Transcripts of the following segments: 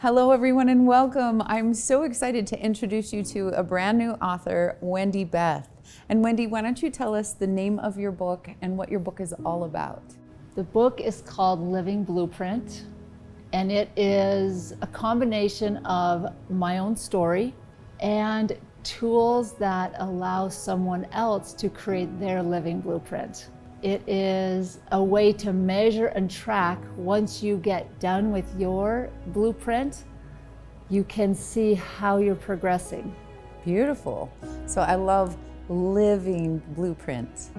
Hello everyone and welcome. I'm so excited to introduce you to a brand new author, Wendy Beth. And Wendy, why don't you tell us the name of your book and what your book is all about? The book is called Living Blueprint, and it is a combination of my own story and tools that allow someone else to create their living blueprint. It is a way to measure and track. Once you get done with your blueprint, you can see how you're progressing. Beautiful. So I love living blueprint.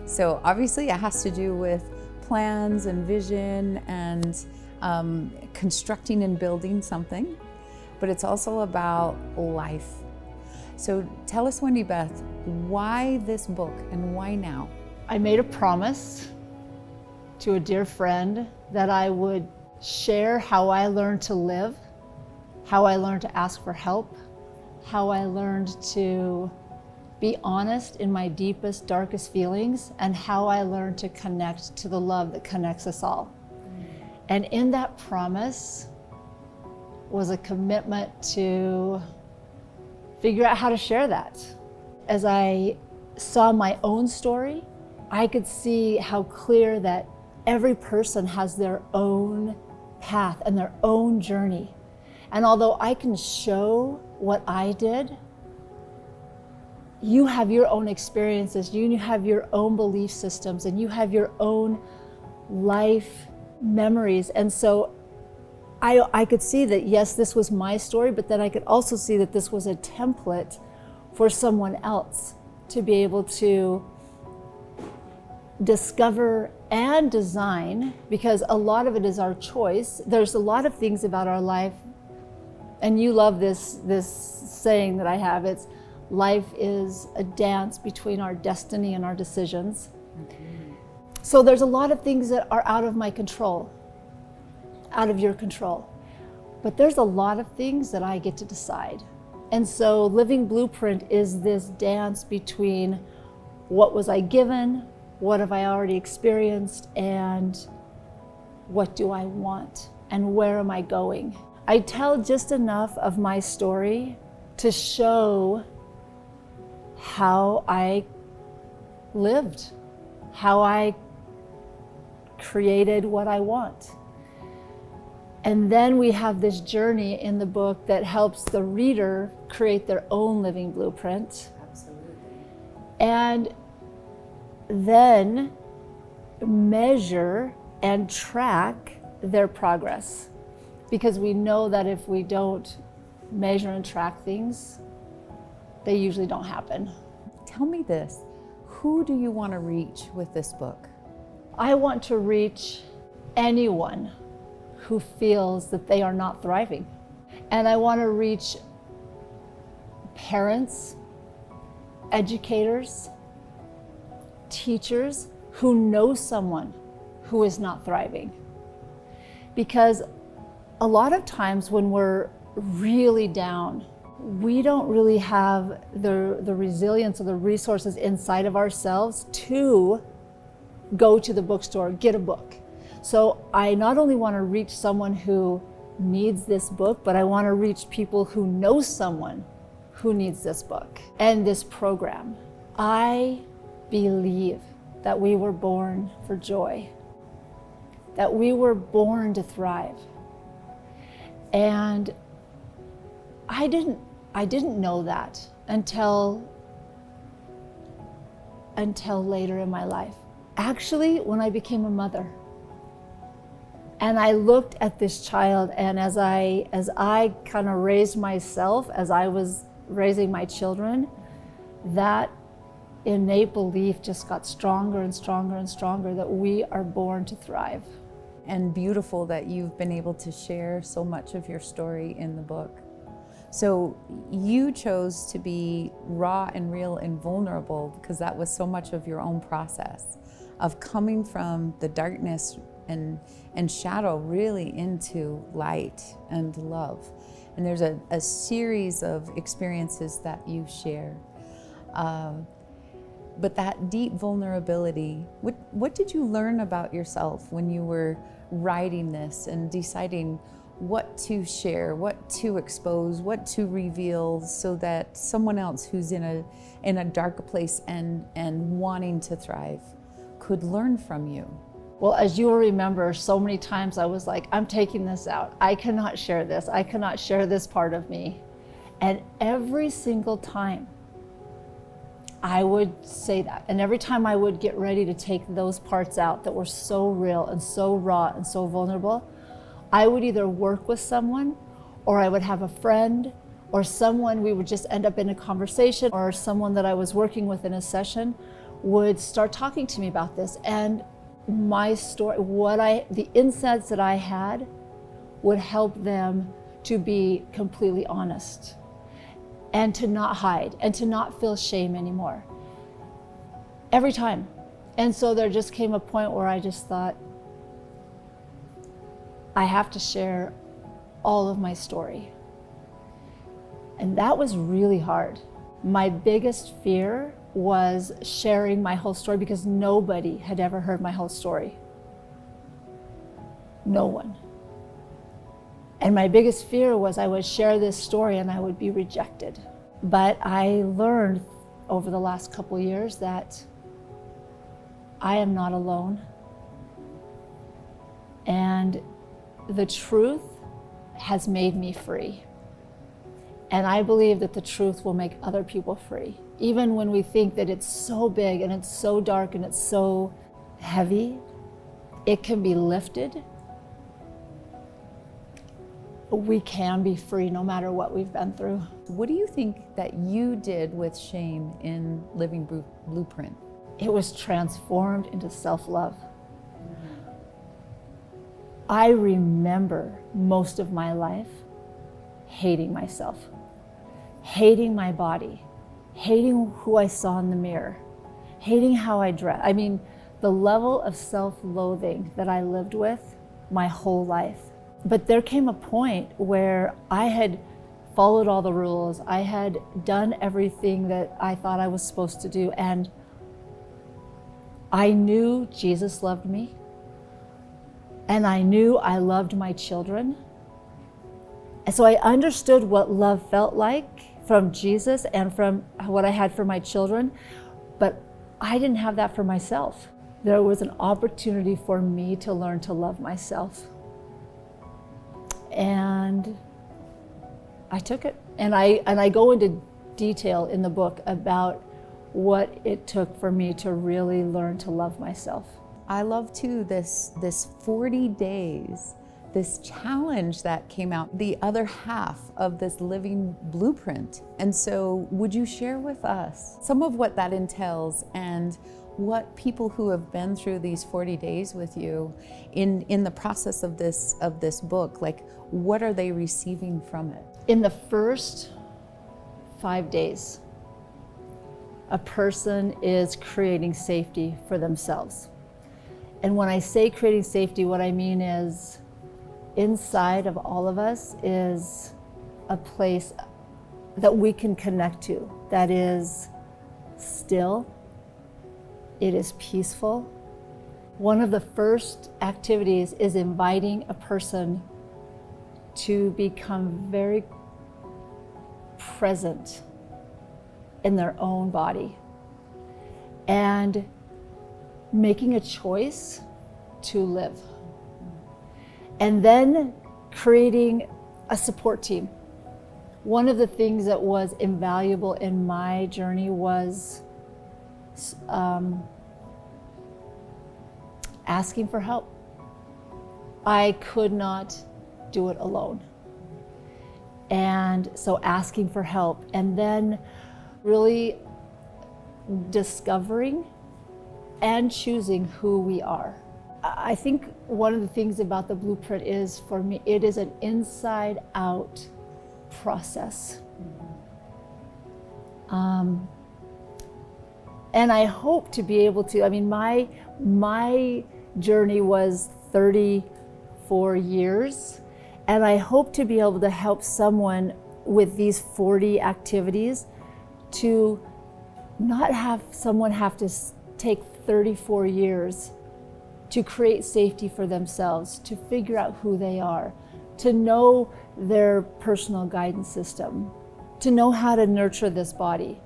So obviously it has to do with plans and vision and constructing and building something, but it's also about life. So tell us, Wendy Beth, why this book and why now? I made a promise to a dear friend that I would share how I learned to live, how I learned to ask for help, how I learned to be honest in my deepest, darkest feelings, and how I learned to connect to the love that connects us all. And in that promise was a commitment to figure out how to share that. As I saw my own story, I could see how clear that every person has their own path and their own journey. And although I can show what I did, you have your own experiences, you have your own belief systems, and you have your own life memories. And so I could see that, yes, this was my story, but then I could also see that this was a template for someone else to be able to discover and design, because a lot of it is our choice. There's a lot of things about our life, and you love this saying that I have, it's life is a dance between our destiny and our decisions. So there's a lot of things that are out of my control, out of your control, but there's a lot of things that I get to decide. And so Living Blueprint is this dance between what was I given, what have I already experienced, and what do I want, and where am I going? I tell just enough of my story to show how I lived, how I created what I want. And then we have this journey in the book that helps the reader create their own living blueprint. Absolutely. And then measure and track their progress. Because we know that if we don't measure and track things, they usually don't happen. Tell me this, who do you want to reach with this book? I want to reach anyone who feels that they are not thriving. And I want to reach parents, educators, teachers who know someone who is not thriving. Because a lot of times when we're really down, we don't really have the resilience or the resources inside of ourselves to go to the bookstore, get a book. So I not only want to reach someone who needs this book, but I want to reach people who know someone who needs this book and this program. I believe that we were born for joy, that we were born to thrive. And I didn't know that until later in my life. Actually, when I became a mother, and I looked at this child, and as I kind of raised myself, as I was raising my children, that innate belief just got stronger and stronger and stronger that we are born to thrive. And beautiful that you've been able to share so much of your story in the book. So you chose to be raw and real and vulnerable because that was so much of your own process of coming from the darkness and shadow really into light and love. And there's a series of experiences that you share. But that deep vulnerability, what did you learn about yourself when you were writing this and deciding what to share, what to expose, what to reveal, so that someone else who's in a darker place and wanting to thrive could learn from you? Well, as you will remember, so many times I was like, I'm taking this out. I cannot share this. I cannot share this part of me. And every single time I would say that. And every time I would get ready to take those parts out that were so real and so raw and so vulnerable, I would either work with someone, or I would have a friend or someone, we would just end up in a conversation, or someone that I was working with in a session would start talking to me about this. And my story, the insights that I had would help them to be completely honest and to not hide and to not feel shame anymore. Every time. And so there just came a point where I just thought, I have to share all of my story. And that was really hard. My biggest fear was sharing my whole story, because nobody had ever heard my whole story. No one. And my biggest fear was I would share this story and I would be rejected. But I learned over the last couple of years that I am not alone. And the truth has made me free. And I believe that the truth will make other people free. Even when we think that it's so big and it's so dark and it's so heavy, it can be lifted. We can be free no matter what we've been through. What do you think that you did with shame in Living Blueprint? It was transformed into self-love. I remember most of my life hating myself, hating my body, hating who I saw in the mirror, hating how I dressed. I mean, the level of self-loathing that I lived with my whole life. But there came a point where I had followed all the rules. I had done everything that I thought I was supposed to do. And I knew Jesus loved me. And I knew I loved my children. And so I understood what love felt like from Jesus and from what I had for my children. But I didn't have that for myself. There was an opportunity for me to learn to love myself. And I took it. And I go into detail in the book about what it took for me to really learn to love myself. I love too this 40 days, this challenge that came out, the other half of this living blueprint. And so would you share with us some of what that entails and what people who have been through these 40 days with you in the process of this book, like what are they receiving from it? In the first 5 days, a person is creating safety for themselves. And when I say creating safety, what I mean is inside of all of us is a place that we can connect to, that is still, it is peaceful. One of the first activities is inviting a person to become very present in their own body and making a choice to live. And then creating a support team. One of the things that was invaluable in my journey was asking for help. I could not do it alone. And so asking for help, and then really discovering and choosing who we are. I think one of the things about the blueprint is, for me, it is an inside out process. And I hope to be able to, I mean, my journey was 34 years, and I hope to be able to help someone with these 40 activities to not have someone have to take 34 years to create safety for themselves, to figure out who they are, to know their personal guidance system, to know how to nurture this body.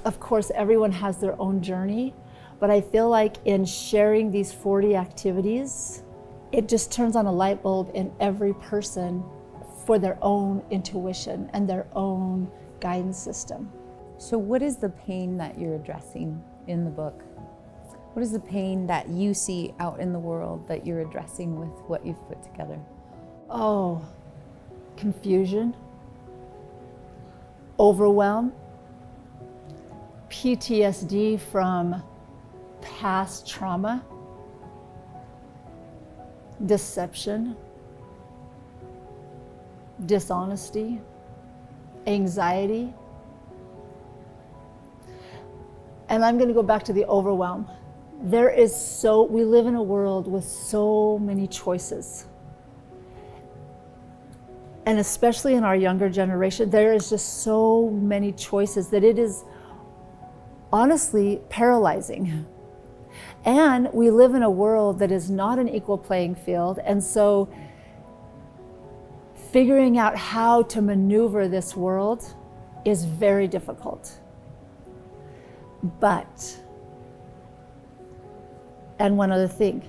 Of course, everyone has their own journey, but I feel like in sharing these 40 activities, it just turns on a light bulb in every person for their own intuition and their own guidance system. So what is the pain that you're addressing in the book? What is the pain that you see out in the world that you're addressing with what you've put together? Oh, confusion, overwhelm, PTSD from past trauma, deception, dishonesty, anxiety. And I'm going to go back to the overwhelm. We live in a world with so many choices. And especially in our younger generation, there is just so many choices that it is honestly paralyzing. And we live in a world that is not an equal playing field. And so figuring out how to maneuver this world is very difficult. But, and one other thing,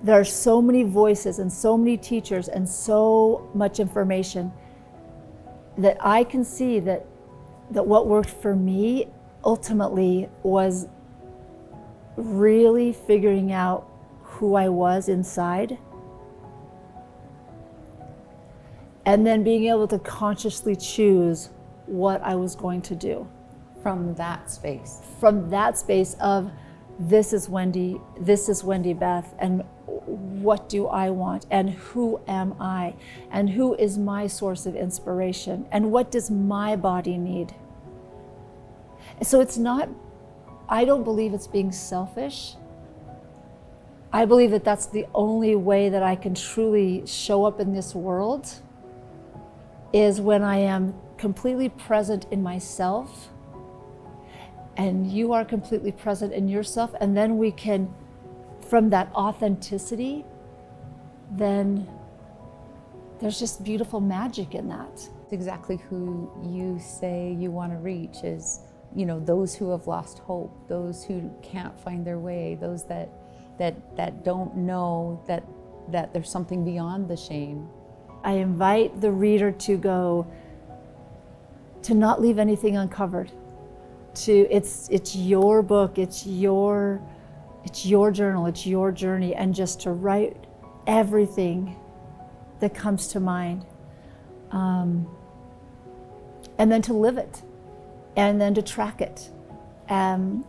there are so many voices and so many teachers and so much information that I can see that what worked for me ultimately was really figuring out who I was inside, and then being able to consciously choose what I was going to do. From that space. From that space of, this is Wendy Beth, and what do I want, and who am I, and who is my source of inspiration, and what does my body need? So it's not, I don't believe it's being selfish. I believe that that's the only way that I can truly show up in this world, is when I am completely present in myself, and you are completely present in yourself, and then we can, from that authenticity, then there's just beautiful magic in that. It's exactly who you say you want to reach is, those who have lost hope, those who can't find their way, those that don't know that there's something beyond the shame. I invite the reader to not leave anything uncovered. It's your book, it's your journal, it's your journey, and just to write everything that comes to mind, and then to live it, and then to track it. When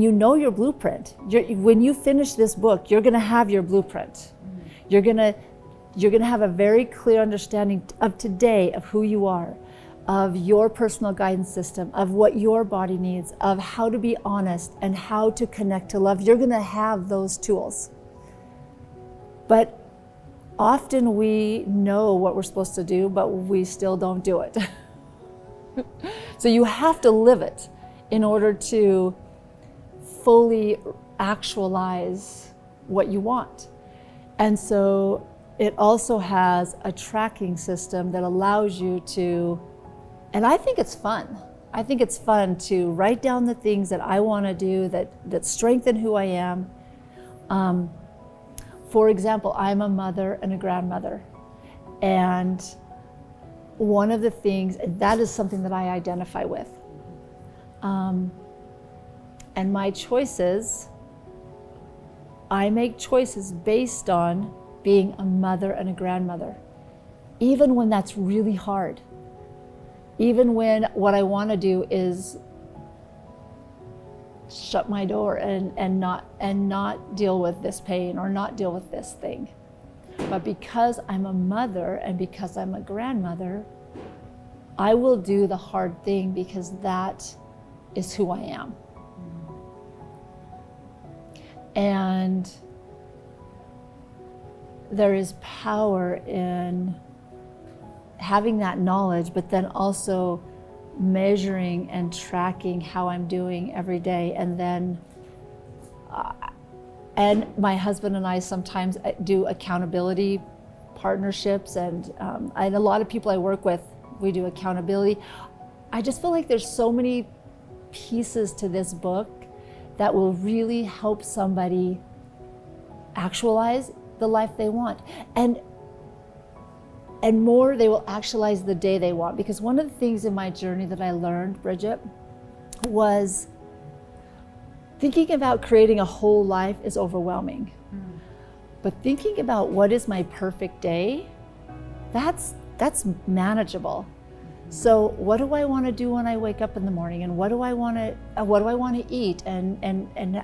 you know your blueprint, when you finish this book, you're going to have your blueprint. Mm-hmm. You're going to have a very clear understanding of today, of who you are, of your personal guidance system, of what your body needs, of how to be honest and how to connect to love. You're going to have those tools. But often we know what we're supposed to do, but we still don't do it. So you have to live it in order to fully actualize what you want. And so it also has a tracking system that allows you to, and I think it's fun. I think it's fun to write down the things that I want to do that strengthen who I am. For example, I'm a mother and a grandmother. And one of the things, that is something that I identify with. And my choices, I make choices based on being a mother and a grandmother, even when that's really hard. Even when what I want to do is shut my door and not deal with this pain or not deal with this thing. But because I'm a mother and because I'm a grandmother, I will do the hard thing because that is who I am. And there is power in having that knowledge, but then also measuring and tracking how I'm doing every day. And then, and my husband and I sometimes do accountability partnerships, and a lot of people I work with, we do accountability. I just feel like there's so many pieces to this book that will really help somebody actualize the life they want. And more, they will actualize the day they want. Because one of the things in my journey that I learned, Bridget, was thinking about creating a whole life is overwhelming. But thinking about what is my perfect day, that's manageable. So what do I want to do when I wake up in the morning, and what do I want to eat, and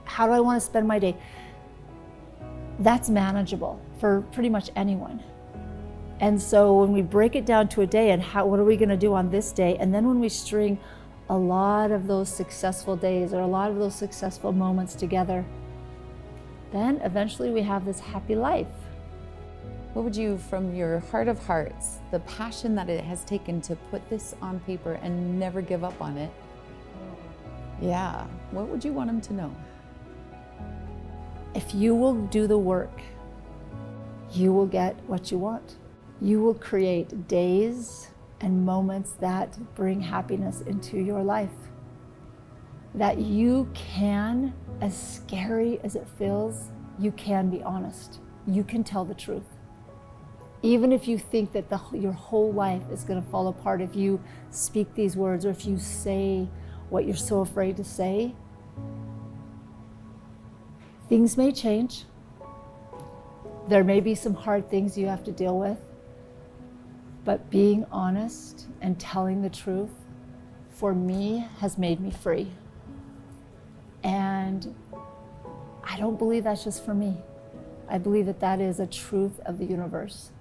how do I want to spend my day? That's manageable for pretty much anyone. And so when we break it down to a day, and what are we going to do on this day, and then when we string a lot of those successful days or a lot of those successful moments together, then eventually we have this happy life. What would you, from your heart of hearts, the passion that it has taken to put this on paper and never give up on it, yeah, what would you want them to know? If you will do the work, you will get what you want. You will create days and moments that bring happiness into your life. That you can, as scary as it feels, you can be honest. You can tell the truth. Even if you think that your whole life is going to fall apart if you speak these words, or if you say what you're so afraid to say, things may change. There may be some hard things you have to deal with, but being honest and telling the truth, for me, has made me free. And I don't believe that's just for me. I believe that that is a truth of the universe.